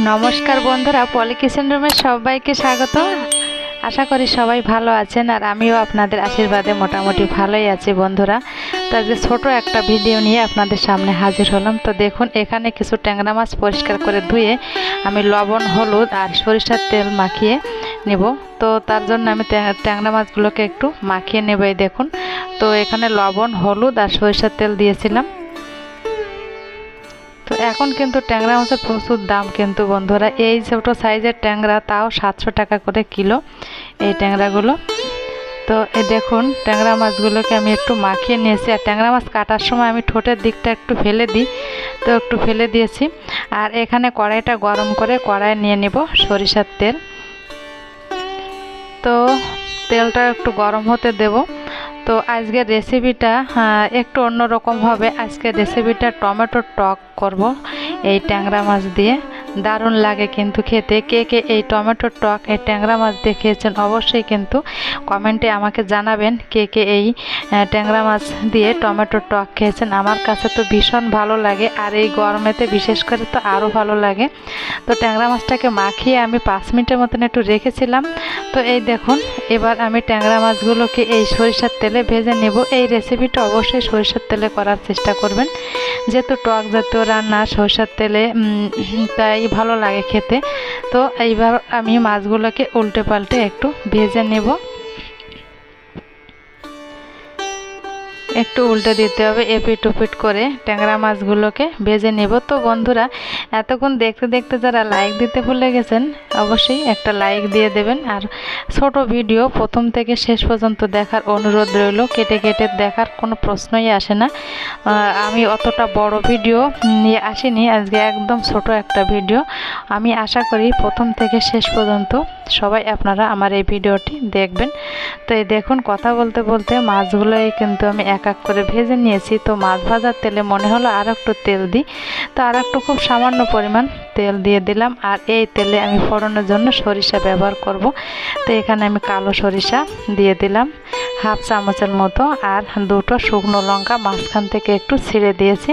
नमस्कार बंधुरा पली किचेन रूमे सबाइके स्वागत। आशा करी सबाई भालो आछेन और आमिও आपनादेर आशीर्वादे मोटामुटी भालोई आछि बंधुरा। तो आज छोटो एक भिडियो निये आपनादेर सामने हाजिर हलाम। तो देखुन एखाने किछु टैंगरा माछ परिष्कार करे धुए आमि लवण हलुद और सरिषार तेल माखिए नेब। तो तार जन्य आमि टैंगरा माछगुलोके एकटु माखिए नेब। देखुन तो एखाने लवण हलुद और सरिषार तेल दिएछिलाम। तो एखन किन्तु टैंगरा माछेर प्रचुर दाम किन्तु बंधुरा। এই ছোট সাইজের ট্যাংরা তাও 700 টাকা করে কিলো এই ট্যাংরাগুলো। তো এই দেখুন ট্যাংরা মাছগুলোকে আমি একটু মাখিয়ে নিয়েছি। আর ট্যাংরা মাছ কাটার সময় আমি ঠোঁটের দিকটা একটু ফেলে দিই, তো একটু ফেলে দিয়েছি। আর এখানে কড়াইটা গরম করে কড়াইয়ে নিয়ে নেব সরিষার তেল। তো তেলটা একটু গরম হতে দেব। তো আজকের রেসিপিটা একটু অন্যরকম হবে। আজকের রেসিপিটা টমেটো টক করব এই ট্যাংরা মাছ দিয়ে। দারুণ লাগে কিন্তু খেতে। কে কে এই টমেটো টক এই ট্যাংরা মাছ দিয়ে খেয়েছেন অবশ্যই কিন্তু কমেন্টে আমাকে জানাবেন কে কে এই ট্যাংরা মাছ দিয়ে টমেটো টক খেয়েছেন। আমার কাছে তো ভীষণ ভালো লাগে, আর এই গরমেতে বিশেষ করে তো আরও ভালো লাগে। তো ট্যাংরা মাছটাকে মাখিয়ে আমি 5 মিনিটের মতন একটু রেখেছিলাম। তো এই দেখুন এবার আমি ট্যাংরা মাছগুলোকে এই সরিষার তেলে ভেজে নেব। এই রেসিপিটা অবশ্যই সরিষার তেলে করার চেষ্টা করবেন, যেহেতু টক জাতীয় রান্না সরিষার তেলে তাই ভালো লাগে খেতে। তো এইবার আমি মাছগুলোকে উল্টে পাল্টে একটু ভেজে নেব। একটু উল্টে দিতে হবে, এপিট ওপিট করে ট্যাংরা মাছগুলোকে ভেজে নেব। তো বন্ধুরা এতক্ষণ দেখতে দেখতে যারা লাইক দিতে ভুলে গেছেন অবশ্যই একটা লাইক দিয়ে দেবেন। আর ছোট ভিডিও প্রথম থেকে শেষ পর্যন্ত দেখার অনুরোধ রইল। কেটে কেটে দেখার কোনো প্রশ্নই আসে না। আমি অতটা বড় ভিডিও নিয়ে আসিনি আজকে, একদম ছোট একটা ভিডিও। আমি আশা করি প্রথম থেকে শেষ পর্যন্ত সবাই আপনারা আমার এই ভিডিওটি দেখবেন। তো এই দেখুন কথা বলতে বলতে মাছগুলোই কিন্তু আমি এক এক করে ভেজে নিয়েছি। তো মাছ ভাজার তেলে মনে হলো আর একটু তেল দিই, তো আর একটু খুব সামান্য পরিমাণ তেল দিয়ে দিলাম। আর এই তেলে আমি ফোড়নের জন্য সরিষা ব্যবহার করব। তো এখানে আমি কালো সরিষা দিয়ে দিলাম হাফ চামচের মতো, আর দুটো শুকনো লঙ্কা মাঝখান থেকে একটু ছিঁড়ে দিয়েছি।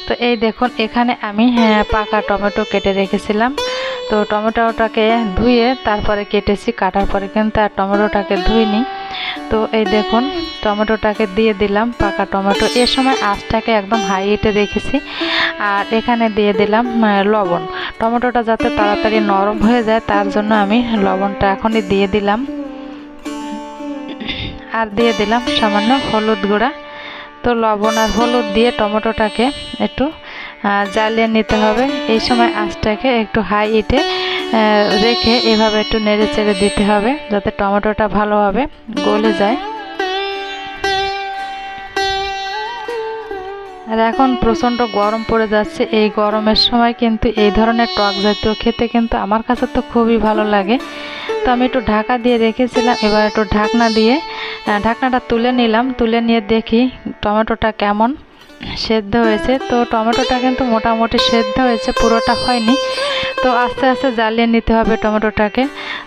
তো এই দেখুন এখানে আমি পাকা টমেটো কেটে রেখেছিলাম। তো টমেটোটাকে ধুয়ে তারপরে কেটেছি, কাটার পরে কিন্তু আর টমেটোটাকে ধুইনি। তো এই দেখুন টমেটোটাকে দিয়ে দিলাম পাকা টমেটো। এর সময় আঁচটাকে একদম হাই হিটে রেখেছি। আর এখানে দিয়ে দিলাম লবণ। টমেটোটা যাতে তাড়াতাড়ি নরম হয়ে যায় তার জন্য আমি লবণটা এখনই দিয়ে দিলাম। আর দিয়ে দিলাম সামান্য হলুদ গুঁড়া। তো লবণ আর হলুদ দিয়ে টমেটোটাকে একটু জ্বালিয়ে নিতে হবে। এই সময় আঁচটাকে একটু হাই হিটে রেখে এভাবে একটু নেড়ে চেড়ে দিতে হবে যাতে টমেটোটা ভালোভাবে গলে যায়। আর এখন প্রচণ্ড গরম পড়ে যাচ্ছে। এই গরমের সময় কিন্তু এই ধরনের টক জাতীয় খেতে কিন্তু আমার কাছে তো খুবই ভালো লাগে। তো আমি একটু ঢাকা দিয়ে রেখেছিলাম, এবার একটু ঢাকনা দিয়ে ঢাকনাটা তুলে নিলাম। তুলে নিয়ে দেখি টমেটোটা কেমন সেদ্ধ হয়েছে। তো টমেটোটা কিন্তু মোটামুটি সেদ্ধ হয়েছে, পুরোটা হয়নি। তো আস্তে আস্তে জ্বালিয়ে নিতে হবে টমেটোটাকে।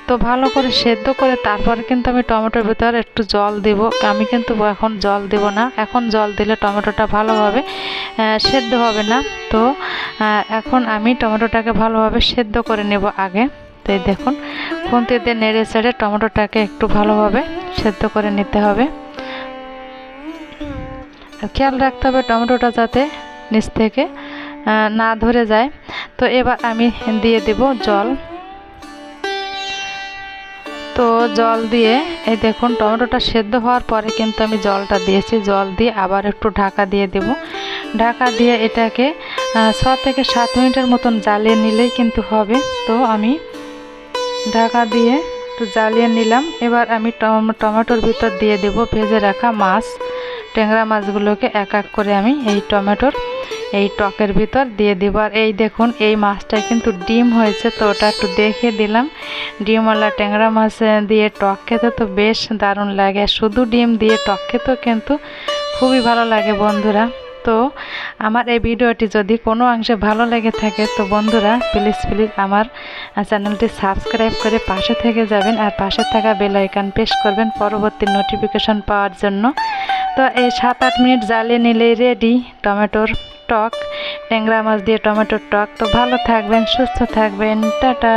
তো ভালো করে সেদ্ধ করে তারপরে কিন্তু আমি টমেটোর ভিতরে একটু জল দেব। আমি কিন্তু এখন জল দেব না, এখন জল দিলে টমেটোটা ভালোভাবে সেদ্ধ হবে না। তো এখন আমি টমেটোটাকে ভালোভাবে সেদ্ধ করে নেব আগে। তো এই দেখুন খুন্তি দিয়ে নেড়ে চেড়ে টমেটোটাকে একটু ভালোভাবে সেদ্ধ করে নিতে হবে। খেয়াল রাখতে হবে টমেটোটা যাতে নিচ থেকে না ধরে যায়। তো এবার আমি দিয়ে দেব জল। তো জল দিয়ে এই দেখুন টমেটোটা সেদ্ধ হওয়ার পরে কিন্তু আমি জলটা দিয়েছি। জল দিয়ে আবার একটু ঢাকা দিয়ে দেব। ঢাকা দিয়ে এটাকে 6 থেকে 7 মিনিটের মতন জ্বালিয়ে নিলেই কিন্তু হবে। তো আমি ঢাকা দিয়ে একটু জ্বালিয়ে নিলাম। এবার আমি টমেটোর ভিতর দিয়ে দেব ভেজে রাখা মাছ। ট্যাংরা মাছগুলোকে এক এক করে আমি এই টমেটোর এই টকের ভিতর দিয়ে দেব। আর এই দেখুন এই মাছটা কিন্তু ডিম হয়েছে, তো ওটা একটু দেখিয়ে দিলাম। ডিমওয়ালা ট্যাংরা মাছ দিয়ে টক খেতে তো বেশ দারুণ লাগে। শুধু ডিম দিয়ে টক খেতেও কিন্তু খুবই ভালো লাগে বন্ধুরা। তো আমার এই ভিডিওটি যদি কোনো অংশে ভালো লেগে থাকে তো বন্ধুরা প্লিজ আমার চ্যানেলটি সাবস্ক্রাইব করে পাশে থেকে যাবেন, আর পাশে থাকা বেল আইকন প্রেস করবেন পরবর্তী নোটিফিকেশন পাওয়ার জন্য। তো এই 7-8 মিনিট জ্বালিয়ে নিলেই রেডি টমেটোর টক। ট্যাংরা মাছ দিয়ে টমেটোর টক। তো ভালো থাকবেন, সুস্থ থাকবেন, টাটা।